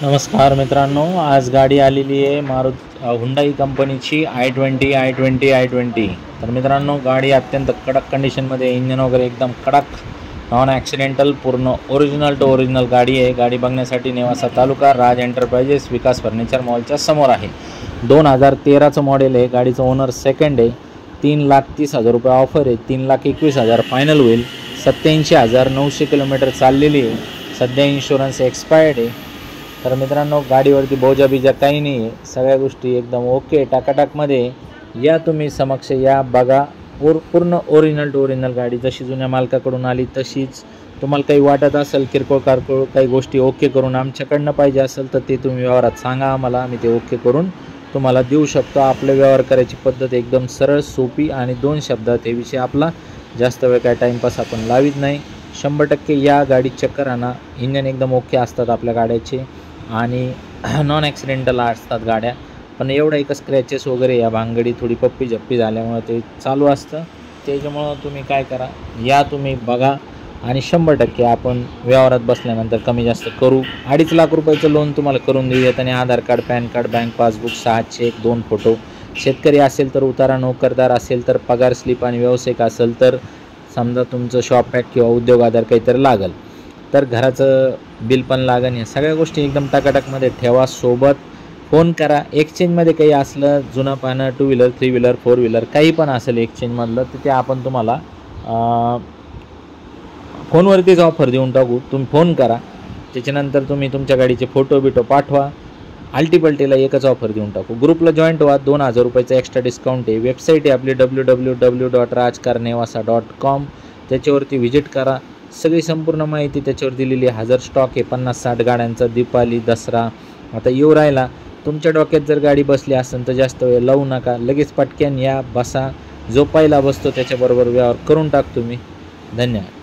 नमस्कार मित्रांनो, आज गाडी आलेली आहे हुंडाई कंपनीची i20. तर मित्रांनो, गाडी अत्यंत कडक कंडिशनमध्ये, इंजन वगैरे एकदम कडक, नॉन ॲक्सिडेंटल, पूर्ण ओरिजिनल टू ओरिजिनल गाडी आहे। गाडी बघण्यासाठी नेवासा तालुका, राज एंटरप्राइजेस, विकास फर्निचर मॉलच्या समोर आहे। 2013चं मॉडेल आहे। गाडीचं ओनर सेकंड आहे। 3,30,000 रुपये ऑफर आहे। 3,21,000 फायनल होईल। 87,900 किलोमीटर चाललेली आहे। सध्या इन्शुरन्स एक्सपायर्ड आहे। तर मित्रांनो, गाडीवरती बोजा बिजा काही नाही आहे, सगळ्या गोष्टी एकदम ओके टाकाटाकमध्ये। या तुम्ही समक्ष या बघा, पूर्ण ओरिजिनल टू ओरिजिनल गाडी जशी जुन्या मालकाकडून आली तशीच। तुम्हाला काही वाटत असेल किरकोळ कारकोळ काही गोष्टी ओके करून आमच्याकडनं पाहिजे असेल तर ते तुम्ही व्यवहारात सांगा आम्हाला, आम्ही ते ओके करून तुम्हाला देऊ शकतो। आपले व्यवहार करायची पद्धत एकदम सरळ सोपी आणि 2 शब्दात हे विषय आपला, जास्त वेळ काय टाईमपास आपण लावित नाही। 100% या गाडी चक्कर आणा, इंजन एकदम ओके असतात आपल्या गाड्याचे आणि नॉन ॲक्सिडेंटल असतात गाड्या, पण एवढं एक स्क्रॅचेस वगैरे या भानगडी थोडी पप्पी झप्पी झाल्यामुळे ते चालू असतं। त्याच्यामुळं तुम्ही काय करा, या तुम्ही बघा आणि 100% आपण व्यवहारात बसल्यानंतर कमी जास्त करू। 2.5 लाख रुपयाचं लोन तुम्हाला करून देऊयात आणि Aadhaar card, PAN card, bank passbook, 6 cheque, 2 photo, शेतकरी असेल तर उतारा, नोकरदार असेल तर पगार स्लिप आणि व्यावसायिक असेल तर समजा तुमचं शॉप ॲक्ट किंवा उद्योग आधार काहीतरी लागेल तर घराचं बिल पण लागेल। या सगळ्या गोष्टी एकदम टाकाटाकमध्ये ठेवा, सोबत फोन करा। एक्सचेंजमध्ये काही असलं जुनं पानं, 2 व्हीलर, 3 व्हीलर, 4 व्हीलर काही पण असेल एक्सचेंजमधलं तर ते आपण तुम्हाला फोनवरतीच ऑफर देऊन टाकू। तुम्ही फोन करा, त्याच्यानंतर तुम्ही तुमच्या गाडीचे फोटो बिटो पाठवा, आल्टीपल्टीला एकच ऑफर देऊन टाकू। ग्रुपला जॉईंट व्हा, 2,000 रुपयाचा एक्स्ट्रा डिस्काउंट आहे। वेबसाईट आहे आपली www.rajkarnevasa.com, त्याच्यावरती व्हिजिट करा। सगळी संपूर्ण माहिती त्याच्यावर दिलेली आहे। 1000 स्टॉक आहे, 50-60 गाड्यांचा। दीपावली, दसरा आता येऊ राहिला। तुमच्या डोक्यात जर गाडी बसली असेल तर जास्त वेळ लावू नका, लगेच पटक्यान या, बसा। जो पहिला बसतो त्याच्याबरोबर व्यवहार करून टाकतो मी। धन्यवाद।